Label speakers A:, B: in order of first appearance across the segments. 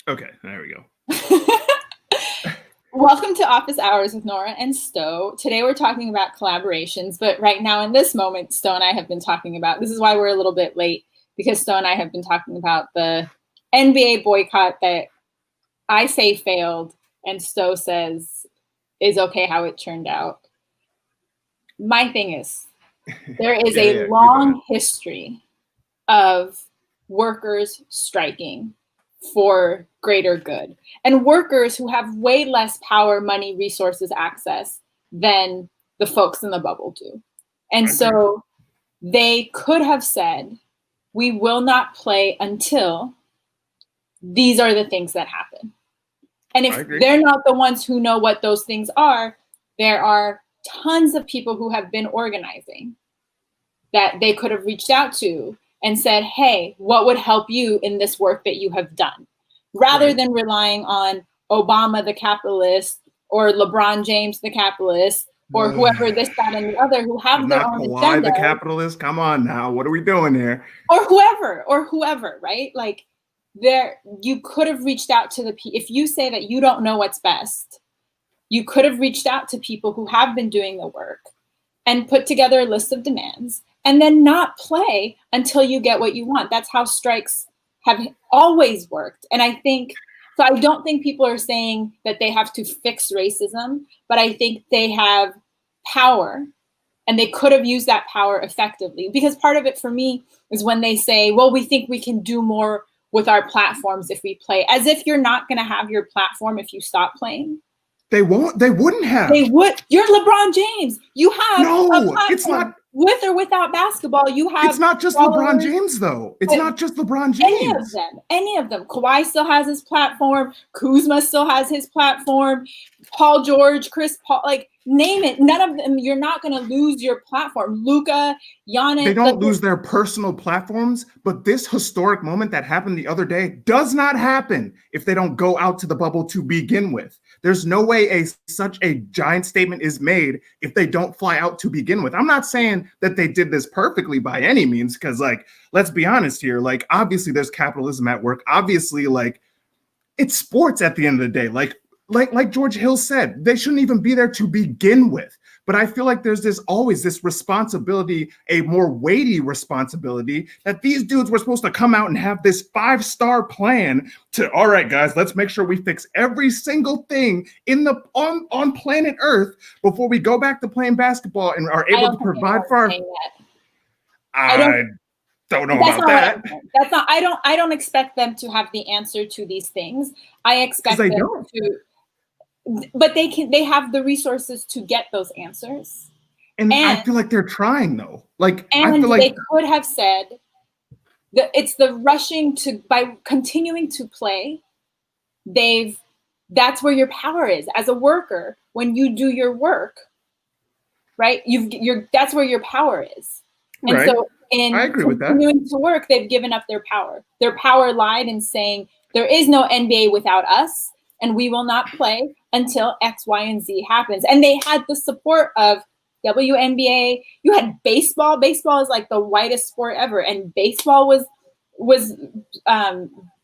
A: Okay, there we go.
B: Welcome to Office Hours with Nora and Stowe. Today we're talking about collaborations, but right now in this moment, Stowe and I have been talking about, this is why we're a little bit late, because Stowe and I have been talking about the NBA boycott that I say failed and Stowe says is okay how it turned out. My thing is, there is a long history of workers striking for greater good, and workers who have way less power, money, resources, access than the folks in the bubble do. And so they could have said, we will not play until these are the things that happen. And if they're not the ones who know what those things are, there are tons of people who have been organizing that they could have reached out to and said, hey, what would help you in this work that you have done? Rather than relying on Obama, the capitalist, or LeBron James, the capitalist, or whoever this, that, and the other who have their own agenda.
A: The capitalist, come on now, what are we doing here?
B: Or whoever, right? Like, you could have reached out to if you say that you don't know what's best, you could have reached out to people who have been doing the work and put together a list of demands and then not play until you get what you want. That's how strikes have always worked. And I don't think people are saying that they have to fix racism, but I think they have power and they could have used that power effectively. Because part of it for me is when they say, well, we think we can do more with our platforms if we play, as if you're not going to have your platform if you stop playing.
A: They wouldn't have.
B: They would. You're LeBron James. You have
A: no,
B: a platform.
A: It's not.
B: With or without basketball, you have.
A: It's not just LeBron James, though. It's not just LeBron James.
B: Any of them. Kawhi still has his platform. Kuzma still has his platform. Paul George, Chris Paul, like name it. None of them. You're not going to lose your platform. Luka, Giannis.
A: They don't lose their personal platforms, but this historic moment that happened the other day does not happen if they don't go out to the bubble to begin with. There's no way such a giant statement is made if they don't fly out to begin with. I'm not saying that they did this perfectly by any means, because, like, let's be honest here. Like, obviously, there's capitalism at work. Obviously, like, it's sports at the end of the day. Like George Hill said, they shouldn't even be there to begin with. But I feel like there's always this responsibility, a more weighty responsibility, that these dudes were supposed to come out and have this 5-star plan to, all right, guys, let's make sure we fix every single thing on planet Earth before we go back to playing basketball and are able to provide for our. I don't know about that.
B: That's not. I don't expect them to have the answer to these things. I expect them to. But they have the resources to get those answers.
A: And I feel like they're trying, though. Like,
B: and
A: I feel like
B: they could have said that it's the rushing by continuing to play. That's where your power is as a worker. When you do your work, right? That's where your power is. And so in continuing to work, they've given up their power. Their power lied in saying there is no NBA without us, and we will not play until X, Y, and Z happens. And they had the support of WNBA. You had baseball. Baseball is like the whitest sport ever. And baseball was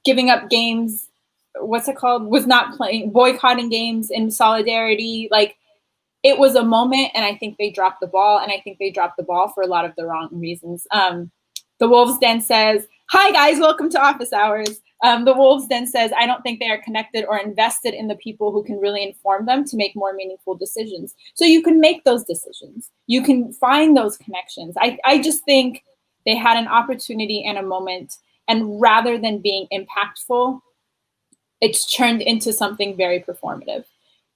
B: giving up games. What's it called? Was not playing, boycotting games in solidarity. Like, it was a moment, and I think they dropped the ball. And I think they dropped the ball for a lot of the wrong reasons. The Wolves Den says, hi, guys, welcome to Office Hours. The Wolves Den says, I don't think they are connected or invested in the people who can really inform them to make more meaningful decisions. So you can make those decisions. You can find those connections. I just think they had an opportunity and a moment, and rather than being impactful, it's turned into something very performative.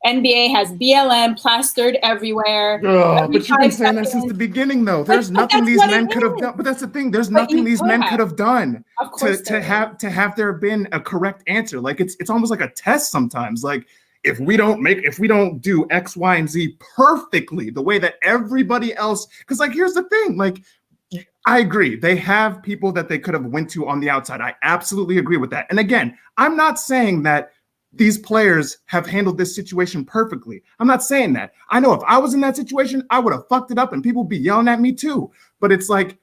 B: NBA has BLM plastered everywhere.
A: Oh, but you've been saying that since the beginning, though. There's nothing these men could have done. But that's the thing. There's nothing these men could have done to have there been a correct answer. Like, it's almost like a test sometimes. Like, if we don't do X, Y, and Z perfectly the way that everybody else, because, like, here's the thing. Like, I agree. They have people that they could have went to on the outside. I absolutely agree with that. And again, I'm not saying that these players have handled this situation perfectly. I'm not saying that. I know if I was in that situation, I would have fucked it up and people would be yelling at me too. But it's like,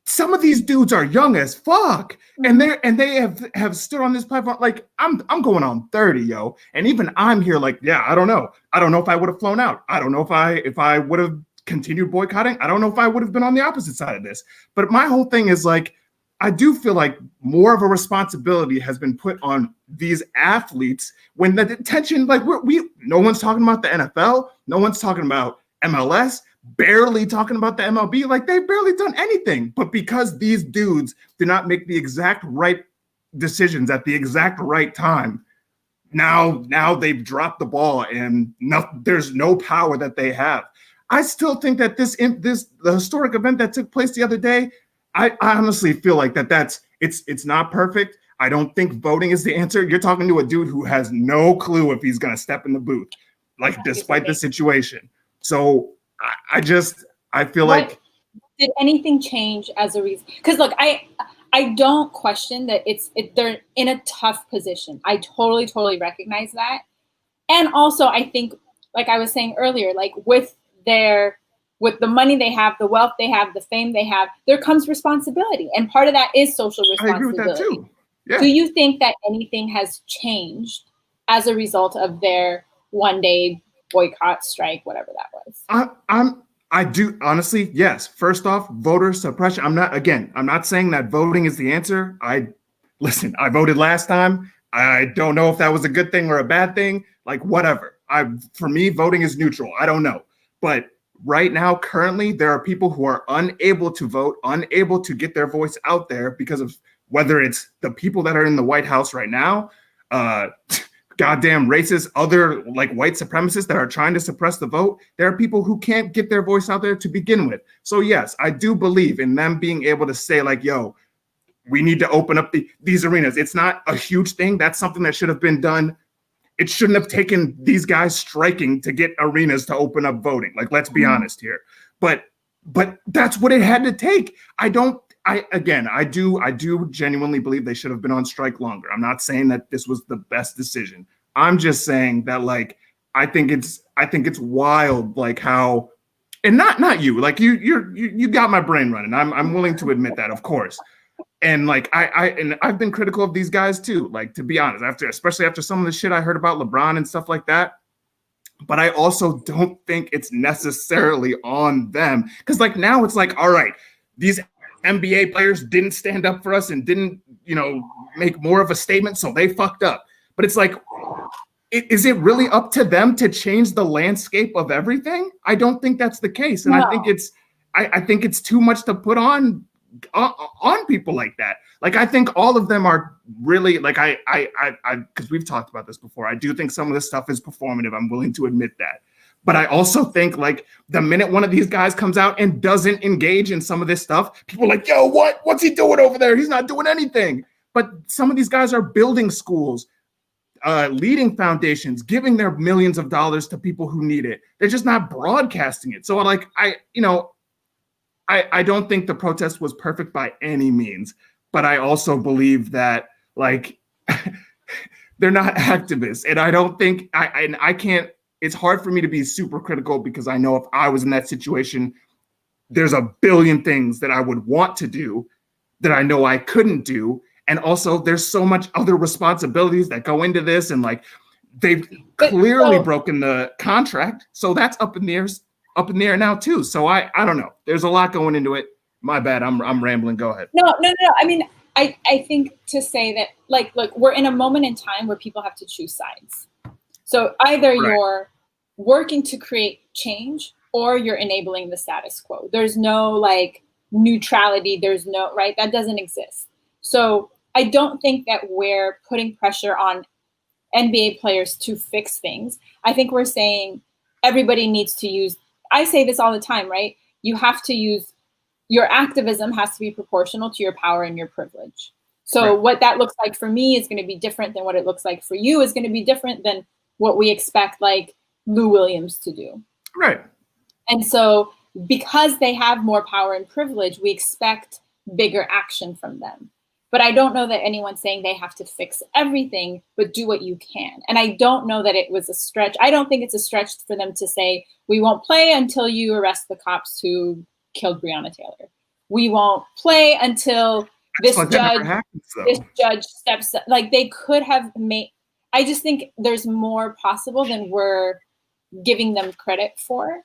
A: some of these dudes are young as fuck, and they have stood on this platform. Like I'm going on 30, yo, and even I'm here. Like, yeah, I don't know if I would have flown out. I don't know if I would have continued boycotting. I don't know if I would have been on the opposite side of this. But my whole thing is like, I do feel like more of a responsibility has been put on these athletes when the attention, like no one's talking about the NFL, no one's talking about MLS, barely talking about the MLB. Like they've barely done anything. But because these dudes did not make the exact right decisions at the exact right time, now they've dropped the ball and there's no power that they have. I still think that the historic event that took place the other day, I honestly feel like it's not perfect. I don't think voting is the answer. You're talking to a dude who has no clue if he's gonna step in the booth, like despite the situation. So I feel like,
B: did anything change as a reason? Because look, I don't question that they're in a tough position. I totally recognize that. And also I think, like I was saying earlier, like with the money they have, the wealth they have, the fame they have, there comes responsibility. And part of that is social responsibility. I agree with that too. Yeah. Do you think that anything has changed as a result of their one-day boycott, strike, whatever that was?
A: I do, honestly, yes. First off, voter suppression. I'm not saying that voting is the answer. I voted last time. I don't know if that was a good thing or a bad thing. Like, whatever. For me, voting is neutral. I don't know. But right now, currently, there are people who are unable to vote, unable to get their voice out there because of whether it's the people that are in the White House right now, goddamn racist, other like white supremacists that are trying to suppress the vote. There are people who can't get their voice out there to begin with. So yes, I do believe in them being able to say like, yo, we need to open up these arenas. It's not a huge thing. That's something that should have been done. It shouldn't have taken these guys striking to get arenas to open up voting. Like, let's be honest here. But that's what it had to take. I do genuinely believe they should have been on strike longer. I'm not saying that this was the best decision. I'm just saying that, like, I think it's wild, like how, and not you, like you got my brain running. I'm willing to admit that, of course. And like I've been critical of these guys too, like, to be honest, especially after some of the shit I heard about LeBron and stuff like that. But I also don't think it's necessarily on them, because like now it's like, all right, these NBA players didn't stand up for us and didn't, make more of a statement, so they fucked up. But it's like, is it really up to them to change the landscape of everything? I don't think that's the case, and no. I think it's too much to put on people like that. Like, I think all of them are really, like, I because we've talked about this before, I do think some of this stuff is performative. I'm willing to admit that. But I also think, like, the minute one of these guys comes out and doesn't engage in some of this stuff, people are like, yo, what's he doing over there? He's not doing anything. But some of these guys are building schools, leading foundations, giving their millions of dollars to people who need it. They're just not broadcasting it. So, like, I don't think the protest was perfect by any means, but I also believe that, like, they're not activists. And I don't think I can't, it's hard for me to be super critical, because I know if I was in that situation, there's a billion things that I would want to do that I know I couldn't do. And also there's so much other responsibilities that go into this. And like, they've clearly broken the contract. So that's up in the air now too. So I don't know. There's a lot going into it. My bad. I'm rambling. Go ahead.
B: No. I mean, I think to say that, like, look, we're in a moment in time where people have to choose sides. So either you're working to create change or you're enabling the status quo. There's no like neutrality. There's no, right? That doesn't exist. So I don't think that we're putting pressure on NBA players to fix things. I think we're saying everybody needs to use, I say this all the time, right? You have to use, your activism has to be proportional to your power and your privilege. So what that looks like for me is going to be different than what it looks like for you, is going to be different than what we expect like Lou Williams to do.
A: Right.
B: And so because they have more power and privilege, we expect bigger action from them. But I don't know that anyone's saying they have to fix everything, but do what you can. And I don't know that it was a stretch. I don't think it's a stretch for them to say, we won't play until you arrest the cops who killed Breonna Taylor. we won't play until this
A: like that never happens,
B: this
A: though.
B: judge steps up. Like they could have made, I just think there's more possible than we're giving them credit for.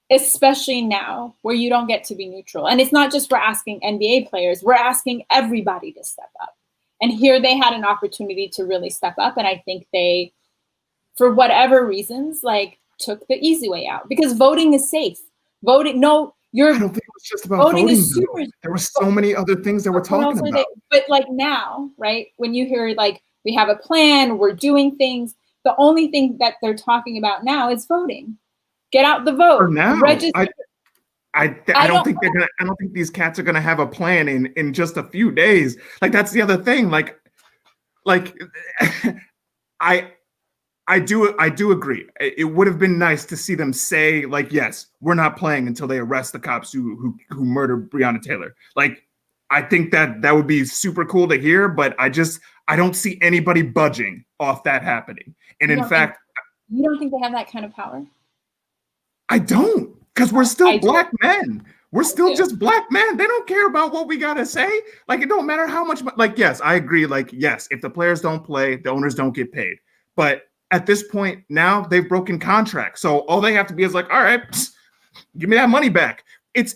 B: Especially now where you don't get to be neutral. And it's not just we're asking NBA players, we're asking everybody to step up. And here they had an opportunity to really step up. And I think they, for whatever reasons, like took the easy way out because voting is safe. Voting, no, you're
A: I don't think it was just about voting.
B: Is super,
A: there were so many other things that we're talking about.
B: But like now, right, when you hear like we have a plan, we're doing things, the only thing that they're talking about now is voting. Get out the vote.
A: For now,
B: register.
A: I don't think they're gonna. I don't think these cats are gonna have a plan in just a few days. Like that's the other thing. Like I do agree. It would have been nice to see them say like, yes, we're not playing until they arrest the cops who murdered Breonna Taylor. Like I think that would be super cool to hear, but I don't see anybody budging off that happening. And in fact,
B: you don't think they have that kind of power?
A: I don't, because we're still black men. We're still just black men. They don't care about what we gotta say. Like, it don't matter how much. Like, yes, I agree. Like, yes, if the players don't play, the owners don't get paid. But at this point now, they've broken contracts. So all they have to be is like, all right, give me that money back.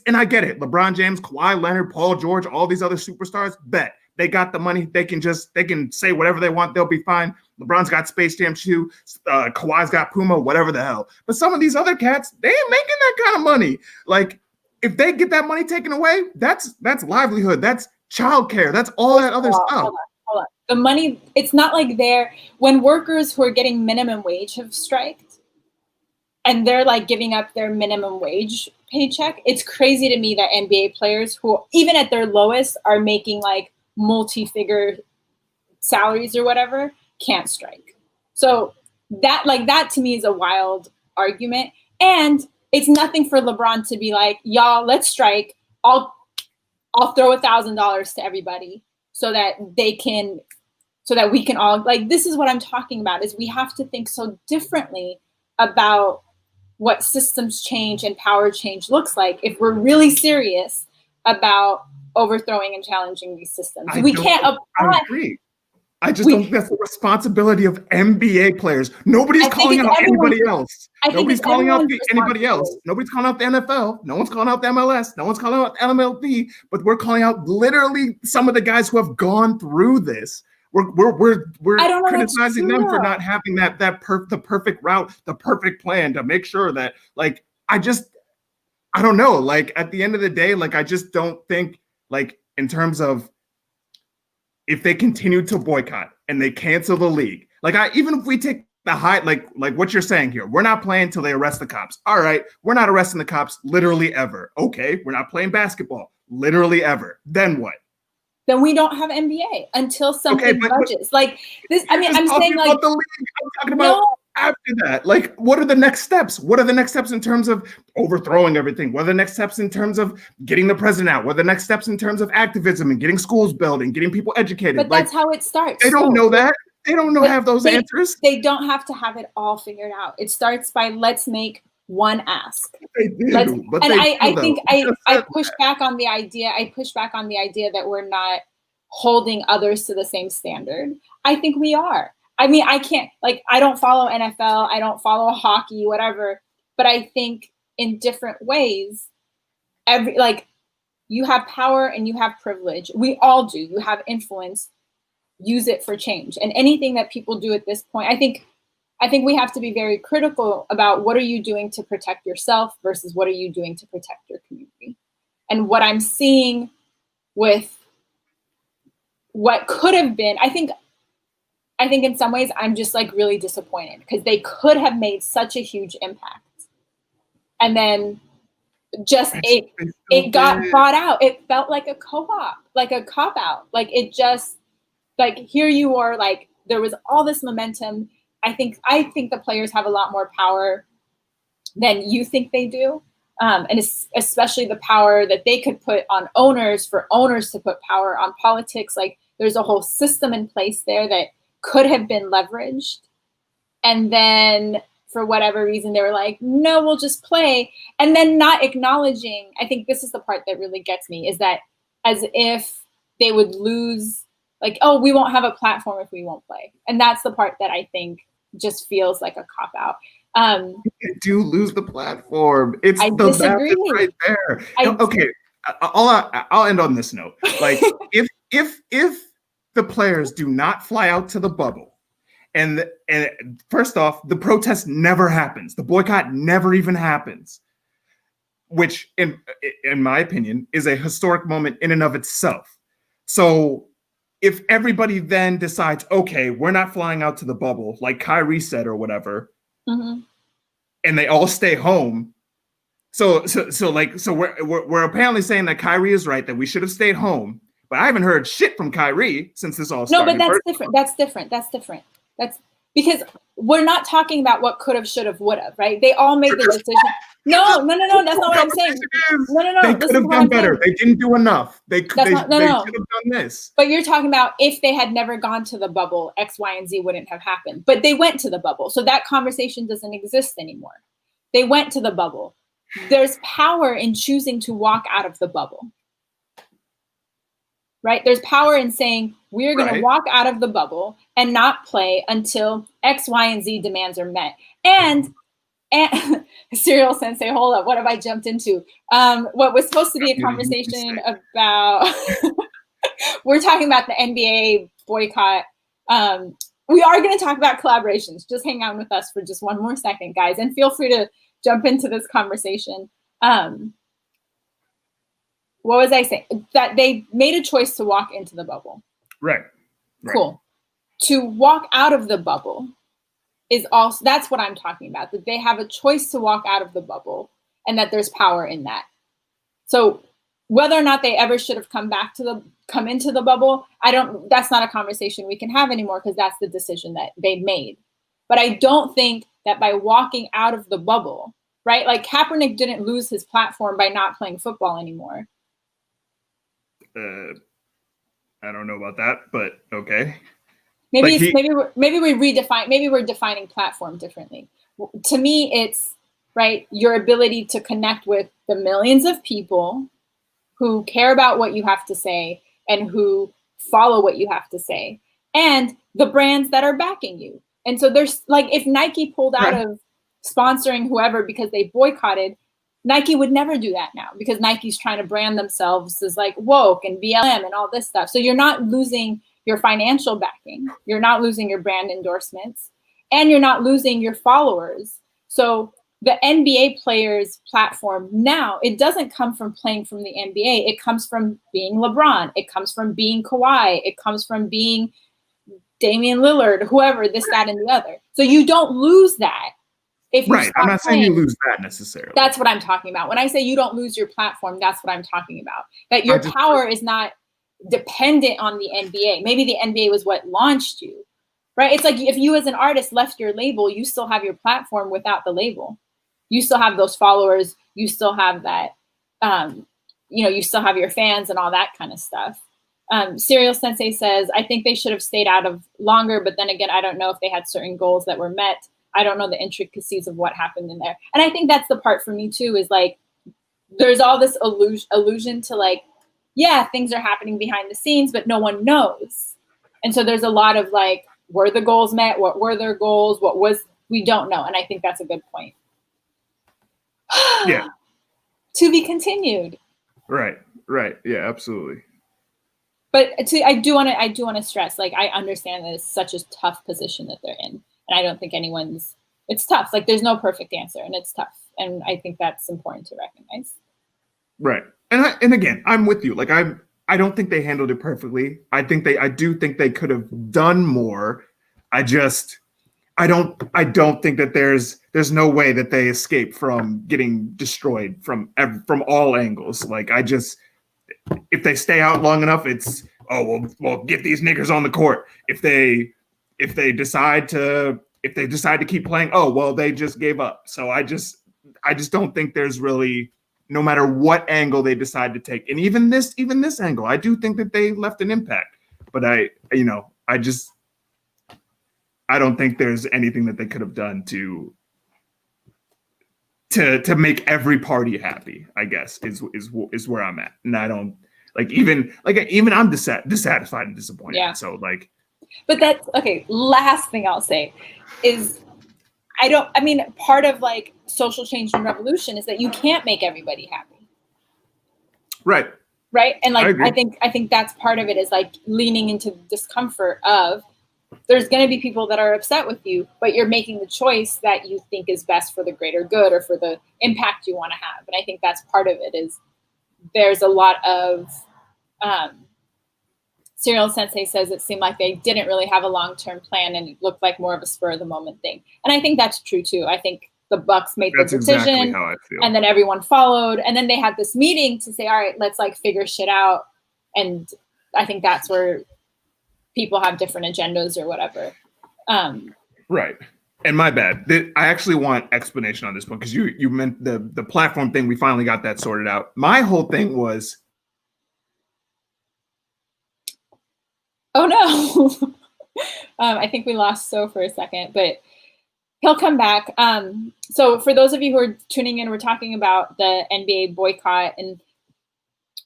A: And I get it. LeBron James, Kawhi Leonard, Paul George, all these other superstars, bet. They got the money. They can say whatever they want. They'll be fine. LeBron's got Space Jam shoe. Kawhi's got Puma, whatever the hell. But some of these other cats, they ain't making that kind of money. Like, if they get that money taken away, that's livelihood. That's childcare. That's all that other stuff.
B: Hold on. The money, it's not like when workers who are getting minimum wage have striked and they're like giving up their minimum wage paycheck. It's crazy to me that NBA players who even at their lowest are making like multi-figure salaries or whatever can't strike. So that to me is a wild argument. And it's nothing for LeBron to be like, y'all, let's strike. I'll throw $1,000 to everybody so that we can all, like, this is what I'm talking about, is we have to think so differently about what systems change and power change looks like if we're really serious about overthrowing and challenging these systems. I
A: agree. I just don't think that's the responsibility of NBA players. Nobody's calling out anybody else. Nobody's calling out anybody else. Nobody's calling out the NFL. No one's calling out the MLS. No one's calling out MLB. But we're calling out literally some of the guys who have gone through this. We're criticizing them for not having the perfect route, the perfect plan to make sure that, like, I don't know. Like, at the end of the day, like, I just don't think, like, in terms of if they continue to boycott and they cancel the league, like, even if we take the high, like what you're saying here, we're not playing till they arrest the cops. All right, we're not arresting the cops literally ever. Okay, we're not playing basketball literally ever. Then what?
B: Then we don't have NBA until something budges. Like this, I mean, I'm saying like
A: the league. I'm talking about after that. Like, what are the next steps? What are the next steps in terms of overthrowing everything? What are the next steps in terms of getting the president out? What are the next steps in terms of activism and getting schools built and getting people educated?
B: But that's how it starts.
A: They don't know that. They don't have those answers.
B: They don't have to have it all figured out. It starts by let's make one ask.
A: They do,
B: I push back on the idea. I push back on the idea that we're not holding others to the same standard. I think we are. I mean, I can't, like, I don't follow NFL, I don't follow hockey, whatever, but I think in different ways, you have power and you have privilege. We all do. You have influence. Use it for change. And anything that people do at this point, I think we have to be very critical about what are you doing to protect yourself versus what are you doing to protect your community. And what I'm seeing with what could have been, I think in some ways I'm just like really disappointed because they could have made such a huge impact. And then just it got bought out. It felt like a co-op, like a cop-out. Like it just, like, here you are, like there was all this momentum. I think the players have a lot more power than you think they do. And especially the power that they could put on owners, for owners to put power on politics. Like there's a whole system in place there that could have been leveraged. And then for whatever reason, they were like, no, we'll just play. And then not acknowledging, I think this is the part that really gets me, is that as if they would lose, like, oh, we won't have a platform if we won't play. And that's the part that I think just feels like a cop-out.
A: You do lose the platform. It's
B: I
A: the
B: disagree.
A: map is right there. Okay, I'll end on this note. Like, if the players do not fly out to the bubble, and first off, the protest never happens. The boycott never even happens, which, in my opinion, is a historic moment in and of itself. So if everybody then decides, okay, we're not flying out to the bubble, like Kyrie said or whatever, and they all stay home. So we're apparently saying that Kyrie is right, that we should have stayed home. But I haven't heard shit from Kyrie since this all started.
B: No, but that's different. That's because we're not talking about what could have, should have, would have, right? They all made the decision. No, that's not what I'm saying. No.
A: They could have done better. They didn't do enough. They should have done this.
B: But you're talking about if they had never gone to the bubble, X, Y, and Z wouldn't have happened. But they went to the bubble. So that conversation doesn't exist anymore. They went to the bubble. There's power in choosing to walk out of the bubble. Right? There's power in saying we're going to walk out of the bubble and not play until X, Y, and Z demands are met. And Serial Sensei, hold up, what have I jumped into? What was supposed to be a conversation about, we're talking about the NBA boycott. We are going to talk about collaborations. Just hang on with us for just one more second, guys, and feel free to jump into this conversation. What was I saying? That they made a choice to walk into the bubble.
A: Right.
B: Cool. To walk out of the bubble is also, that's what I'm talking about, that they have a choice to walk out of the bubble and that there's power in that. So whether or not they ever should have come into the bubble, that's not a conversation we can have anymore, because that's the decision that they made. But I don't think that by walking out of the bubble, right? Like Kaepernick didn't lose his platform by not playing football anymore.
A: I don't know about that, but okay.
B: Maybe we're defining platform differently. To me, it's right, your ability to connect with the millions of people who care about what you have to say and who follow what you have to say, and the brands that are backing you. And so there's like, if Nike pulled out of sponsoring whoever because they boycotted, Nike would never do that now, because Nike's trying to brand themselves as like woke and BLM and all this stuff. So you're not losing your financial backing, you're not losing your brand endorsements, and you're not losing your followers. So the NBA players' platform now, it doesn't come from playing from the NBA. It comes from being LeBron. It comes from being Kawhi. It comes from being Damian Lillard, whoever, this, that, and the other. So you don't lose that. If you
A: I'm not saying you lose that necessarily.
B: That's what I'm talking about. When I say you don't lose your platform, that's what I'm talking about. That your power is not dependent on the NBA. Maybe the NBA was what launched you, right? It's like if you as an artist left your label, you still have your platform without the label. You still have those followers. You still have that, you still have your fans and all that kind of stuff. Serial Sensei says, I think they should have stayed out of longer, but then again, I don't know if they had certain goals that were met. I don't know the intricacies of what happened in there. And I think that's the part for me too, is like, there's all this illusion to like, yeah, things are happening behind the scenes, but no one knows. And so there's a lot of like, were the goals met? What were their goals? We don't know. And I think that's a good point.
A: Yeah.
B: To be continued.
A: Right. Yeah, absolutely.
B: But I do want to stress, like, I understand that it's such a tough position that they're in. And I don't think it's tough. Like, there's no perfect answer, and it's tough. And I think that's important to recognize. Right.
A: And again, I'm with you. Like, I don't think they handled it perfectly. I do think they could have done more. I don't think that there's no way that they escape from getting destroyed from all angles. Like, if they stay out long enough, it's, we'll get these niggers on the court. If they decide to keep playing, they just gave up. So I just don't think there's really, no matter what angle they decide to take, and even this angle, I do think that they left an impact. But I don't think there's anything that they could have done to to make every party happy, I guess, is where I'm at. And I don't even I'm dissatisfied and disappointed.
B: Yeah.
A: So like,
B: but that's okay. Last thing I'll say is part of like social change and revolution is that you can't make everybody happy.
A: Right.
B: Right. And like, I think that's part of it, is like leaning into the discomfort of, there's going to be people that are upset with you, but you're making the choice that you think is best for the greater good or for the impact you want to have. And I think that's part of it, is there's a lot of, Serial Sensei says it seemed like they didn't really have a long-term plan and it looked like more of a spur of the moment thing. And I think that's true too. I think the Bucks made the decision,
A: exactly how I feel.
B: And then everyone followed. And then they had this meeting to say, all right, let's like figure shit out. And I think that's where people have different agendas or whatever.
A: Right. And my bad. I actually want explanation on this one, because you meant the platform thing. We finally got that sorted out. My whole thing was,
B: oh no. I think we lost So for a second, but he'll come back. So for those of you who are tuning in, we're talking about the NBA boycott and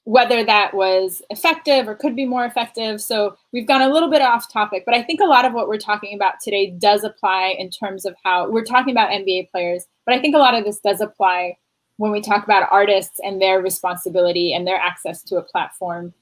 B: whether that was effective or could be more effective. So we've gone a little bit off topic, but I think a lot of what we're talking about today does apply in terms of how we're talking about NBA players, but I think a lot of this does apply when we talk about artists and their responsibility and their access to a platform.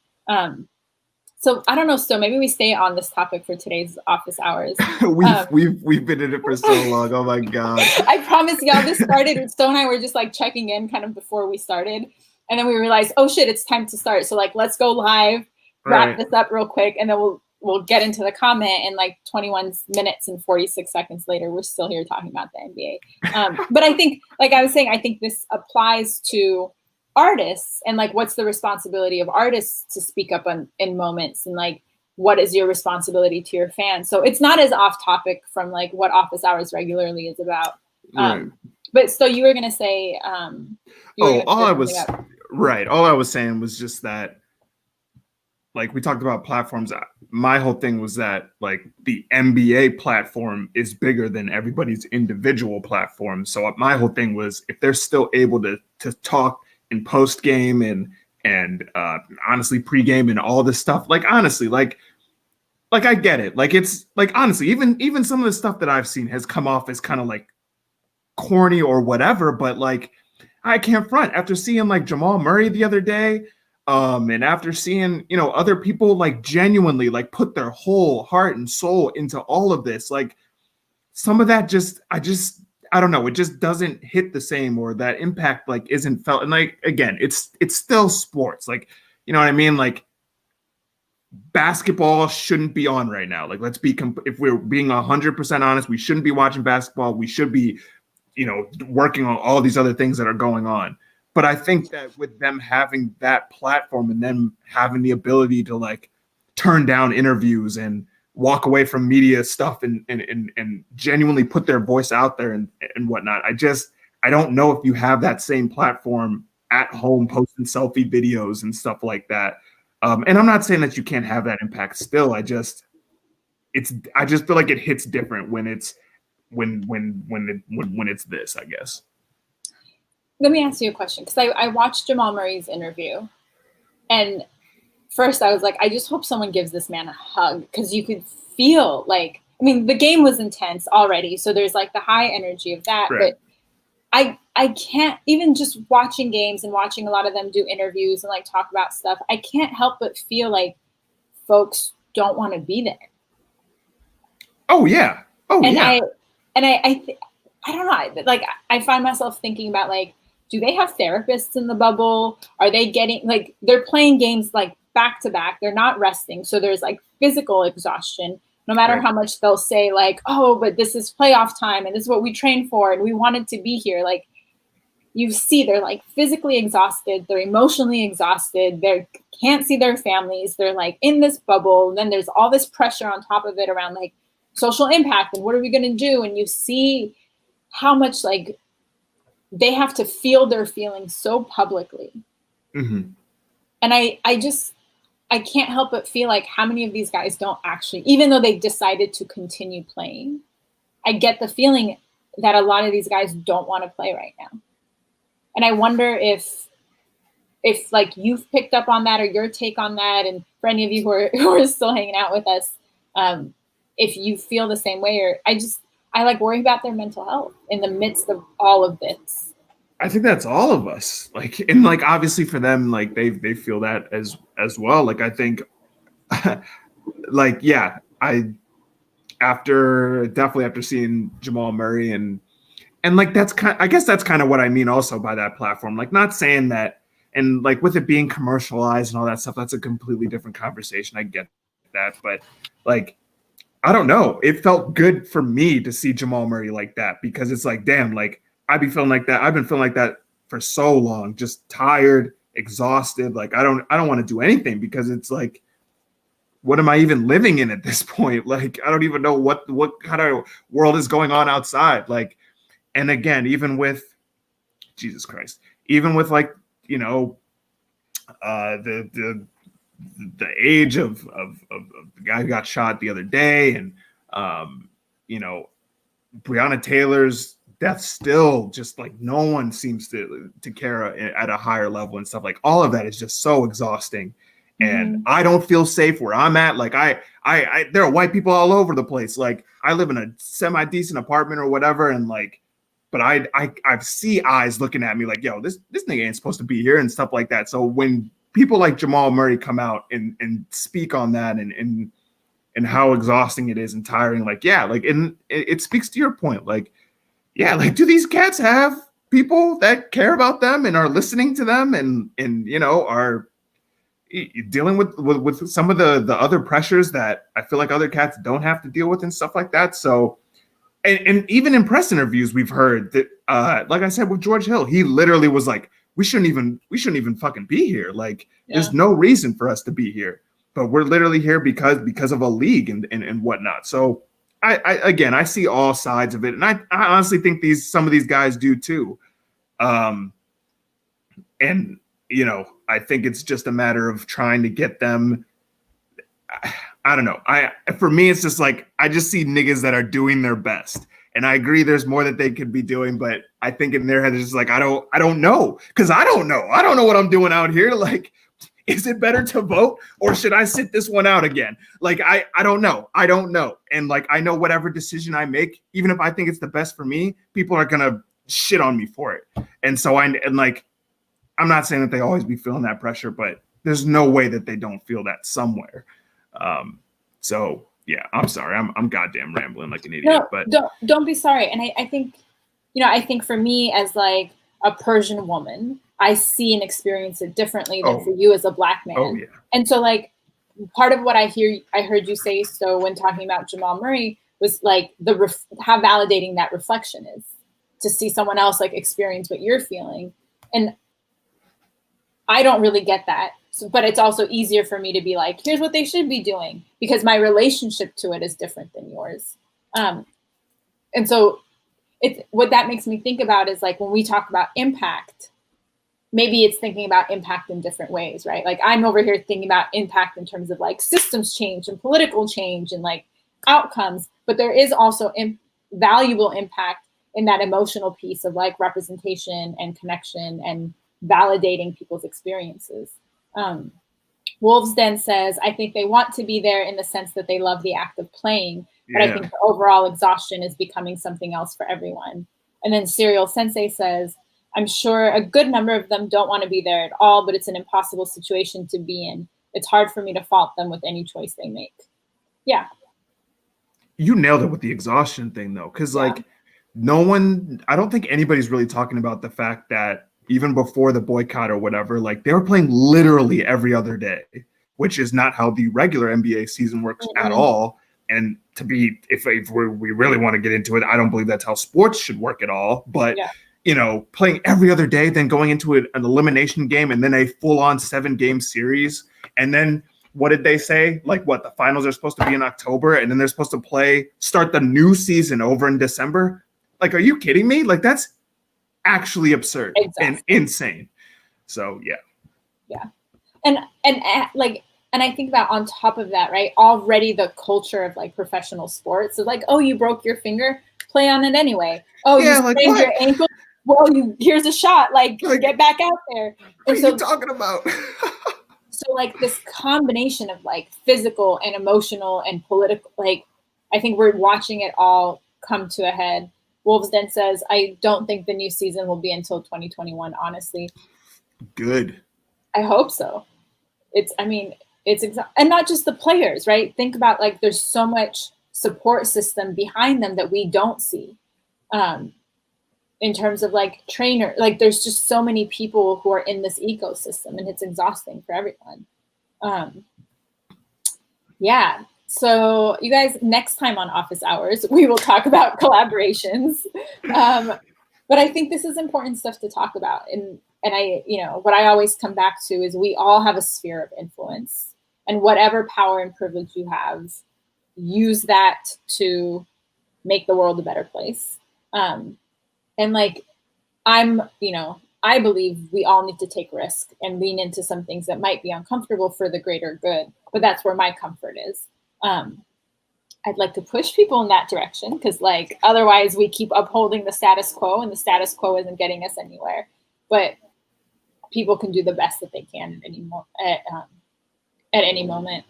B: So I don't know, so maybe we stay on this topic for today's office hours.
A: We've been in it for so long. Oh my God.
B: I promise y'all, this started, Stowe and I were just like checking in kind of before we started. And then we realized, oh shit, it's time to start. So like, let's go live, wrap this up real quick, and then we'll get into the comment. And like 21 minutes and 46 seconds later, we're still here talking about the NBA. But I think, like I was saying, I think this applies to artists, and like, what's the responsibility of artists to speak up in moments, and like, what is your responsibility to your fans? So it's not as off topic from like what office hours regularly is about. But so you were going to say, all I
A: was saying was just that, like, we talked about platforms. My whole thing was that like the NBA platform is bigger than everybody's individual platform. So my whole thing was, if they're still able to talk in post game and honestly pregame and all this stuff, like honestly, like I get it. Like, it's like, honestly, even some of the stuff that I've seen has come off as kind of like corny or whatever, but like, I can't front after seeing like Jamal Murray the other day, and after seeing, you know, other people like genuinely like put their whole heart and soul into all of this. Like, some of that I don't know, it just doesn't hit the same, or that impact like isn't felt. And like, again, it's still sports. Like, you know what I mean? Like, basketball shouldn't be on right now. Like, let's be, if we're being 100% honest, we shouldn't be watching basketball. We should be, you know, working on all these other things that are going on. But I think that with them having that platform and them having the ability to like turn down interviews and walk away from media stuff and genuinely put their voice out there and whatnot, I don't know if you have that same platform at home posting selfie videos and stuff like that. And I'm not saying that you can't have that impact still. I just feel like it hits different when it's when it's this, I guess.
B: Let me ask you a question, because I watched Jamal Murray's interview, and first I was like, I just hope someone gives this man a hug, because you could feel like, I mean, the game was intense already, so there's like the high energy of that, right. But I can't, even just watching games and watching a lot of them do interviews and like talk about stuff, I can't help but feel like folks don't want to be there.
A: Oh yeah.
B: I don't know. Like, I find myself thinking about like, do they have therapists in the bubble? Are they getting, like, they're playing games like back to back. They're not resting. So there's like physical exhaustion, no matter how much they'll say like, oh, but this is playoff time and this is what we trained for and we wanted to be here. Like, you see, they're like physically exhausted. They're emotionally exhausted. They can't see their families. They're like in this bubble. And then there's all this pressure on top of it around like social impact and what are we going to do? And you see how much like they have to feel their feelings so publicly. Mm-hmm. And I can't help but feel like how many of these guys don't actually, even though they've decided to continue playing, I get the feeling that a lot of these guys don't want to play right now. And I wonder if like you've picked up on that, or your take on that, and for any of you who are still hanging out with us, if you feel the same way, or I like worry about their mental health in the midst of all of this.
A: I think that's all of us. Like, and like obviously for them, like they feel that as well. Like I think, like yeah, definitely after seeing Jamal Murray and like I guess that's kind of what I mean also by that platform. Like not saying that, and like with it being commercialized and all that stuff, that's a completely different conversation. I get that, but like I don't know. It felt good for me to see Jamal Murray like that, because it's like, damn, like I'd be feeling like that. I've been feeling like that for so long, just tired, exhausted. Like I don't want to do anything, because it's like, what am I even living in at this point? Like I don't even know what kind of world is going on outside. Like, and again, even with Jesus Christ, even with like, you know, the age of the guy who got shot the other day, and you know, Breonna Taylor's death, still just like no one seems to care at a higher level and stuff. Like all of that is just so exhausting, and I don't feel safe where I'm at. Like I there are white people all over the place. Like I live in a semi-decent apartment or whatever, and like, but I see eyes looking at me like, yo, this nigga ain't supposed to be here and stuff like that. So when people like Jamal Murray come out and speak on that and how exhausting it is and tiring, like, yeah, like, and it speaks to your point. Like, yeah, like, do these cats have people that care about them and are listening to them and you know, are dealing with some of the other pressures that I feel like other cats don't have to deal with and stuff like that? So, and even in press interviews, we've heard that, like I said, with George Hill, he literally was like, we shouldn't even fucking be here. Like, there's no reason for us to be here, but we're literally here because of a league and whatnot. So I see all sides of it, and I honestly think some of these guys do too. And you know, I think it's just a matter of trying to get them. I don't know. For me, it's just like, I just see niggas that are doing their best. And I agree there's more that they could be doing, but I think in their head it's just like, I don't know. Cause I don't know. I don't know what I'm doing out here. Like, is it better to vote, or should I sit this one out again? Like, I don't know. I don't know. And like, I know whatever decision I make, even if I think it's the best for me, people are gonna shit on me for it. And so I'm not saying that they always be feeling that pressure, but there's no way that they don't feel that somewhere. So yeah, I'm sorry. I'm goddamn rambling like an idiot, but
B: don't be sorry. And I think, you know, I think for me as like a Persian woman, I see and experience it differently than for you as a Black man.
A: Oh, yeah.
B: And so like part of what I heard you say, so when talking about Jamal Murray, was like how validating that reflection is, to see someone else like experience what you're feeling. And I don't really get that. So, but it's also easier for me to be like, here's what they should be doing, because my relationship to it is different than yours. And so what that makes me think about is like, when we talk about impact, maybe it's thinking about impact in different ways, right? Like I'm over here thinking about impact in terms of like systems change and political change and like outcomes, but there is also valuable impact in that emotional piece of like representation and connection and validating people's experiences. Wolves Den says, I think they want to be there in the sense that they love the act of playing, but I think the overall exhaustion is becoming something else for everyone. And then Serial Sensei says, I'm sure a good number of them don't want to be there at all, but it's an impossible situation to be in. It's hard for me to fault them with any choice they make. Yeah.
A: You nailed it with the exhaustion thing though. Cause like I don't think anybody's really talking about the fact that even before the boycott or whatever, like they were playing literally every other day, which is not how the regular NBA season works at all. And to be, if we really want to get into it, I don't believe that's how sports should work at all. But, you know, playing every other day, then going into an elimination game and then a full-on 7-game series. And then what did they say? Like what, the finals are supposed to be in October and then they're supposed to start the new season over in December? Like, are you kidding me? Like that's actually absurd and insane. So and I think that on top of that, right, already the culture of like professional sports is like, oh, you broke your finger, play on it anyway. Oh, you sprained your ankle,
B: well, here's a shot, like get back out there.
A: What are you talking about?
B: So like this combination of like physical and emotional and political, like I think we're watching it all come to a head. Wolves Den says, I don't think the new season will be until 2021, honestly.
A: Good.
B: I hope so. And not just the players, right? Think about like there's so much support system behind them that we don't see. In terms of like trainer, like there's just so many people who are in this ecosystem and it's exhausting for everyone. Yeah. So you guys, next time on Office Hours, we will talk about collaborations. But I think this is important stuff to talk about. And I, what I always come back to is we all have a sphere of influence, and whatever power and privilege you have, use that to make the world a better place. And like, I believe we all need to take risk and lean into some things that might be uncomfortable for the greater good, but that's where my comfort is. I'd like to push people in that direction because like, otherwise we keep upholding the status quo and the status quo isn't getting us anywhere, but people can do the best that they can at any moment.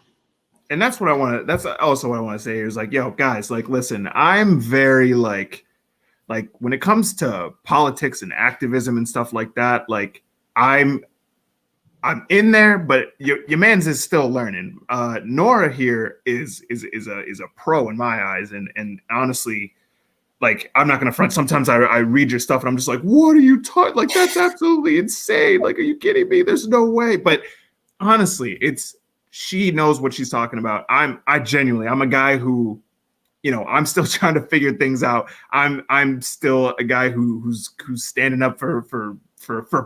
A: And that's what I want to, that's also what I want to say here is like, yo guys, like, listen, I'm very like when it comes to politics and activism and stuff like that, like I'm in there, but your man's is still learning. Nora here is a pro in my eyes, and honestly, like I'm not gonna front. Sometimes I read your stuff and I'm just like, what are you talking? Like that's absolutely insane. Like, are you kidding me? There's no way. But honestly, she knows what she's talking about. I'm a guy who, I'm still trying to figure things out. I'm still a guy who's standing up for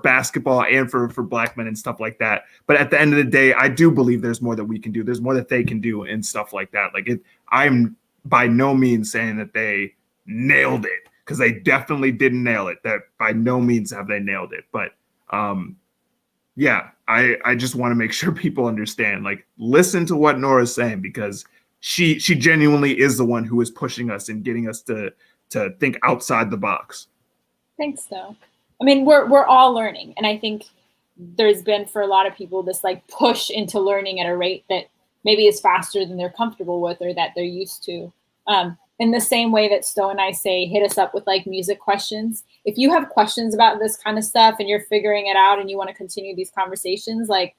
A: basketball and for Black men and stuff like that. But at the end of the day, I do believe there's more that we can do. There's more that they can do and stuff like that. Like I'm by no means saying that they nailed it, because they definitely didn't nail it. That by no means have they nailed it. But yeah, I just want to make sure people understand, like, listen to what Nora's saying, because she genuinely is the one who is pushing us and getting us to think outside the box.
B: Thanks, though. I mean, we're all learning, and I think there's been for a lot of people this like push into learning at a rate that maybe is faster than they're comfortable with or that they're used to. In the same way that Stowe and I say, hit us up with like music questions. If you have questions about this kind of stuff and you're figuring it out and you want to continue these conversations, like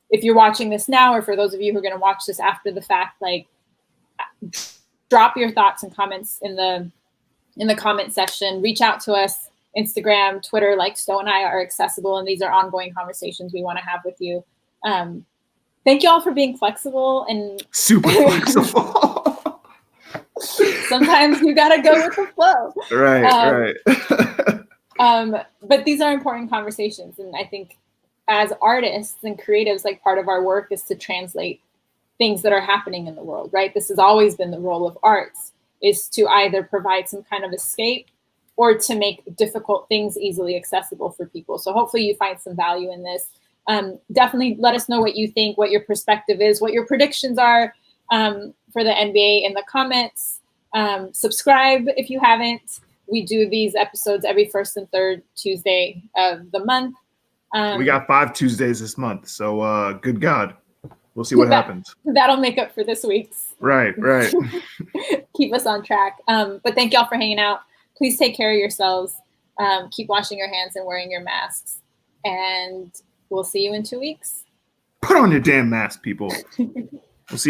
B: if you're watching this now, or for those of you who are going to watch this after the fact, like drop your thoughts and comments in the comment section. Reach out to us, Instagram, Twitter, like Stowe and I are accessible, and these are ongoing conversations we want to have with you. Thank you all for being flexible and
A: super flexible.
B: Sometimes you gotta go with the flow.
A: Right.
B: But these are important conversations, and I think as artists and creatives, like part of our work is to translate things that are happening in the world, right? This has always been the role of arts, is to either provide some kind of escape or to make difficult things easily accessible for people. So hopefully you find some value in this. Definitely let us know what you think, what your perspective is, what your predictions are for the NBA in the comments. Subscribe if you haven't. We do these episodes every first and third Tuesday of the month.
A: We got 5 Tuesdays this month, so good God, we'll see what happens.
B: That'll make up for this week's.
A: Right.
B: Keep us on track. But thank y'all for hanging out. Please take care of yourselves. Keep washing your hands and wearing your masks. And we'll see you in 2 weeks.
A: Put on your damn mask, people. We'll see you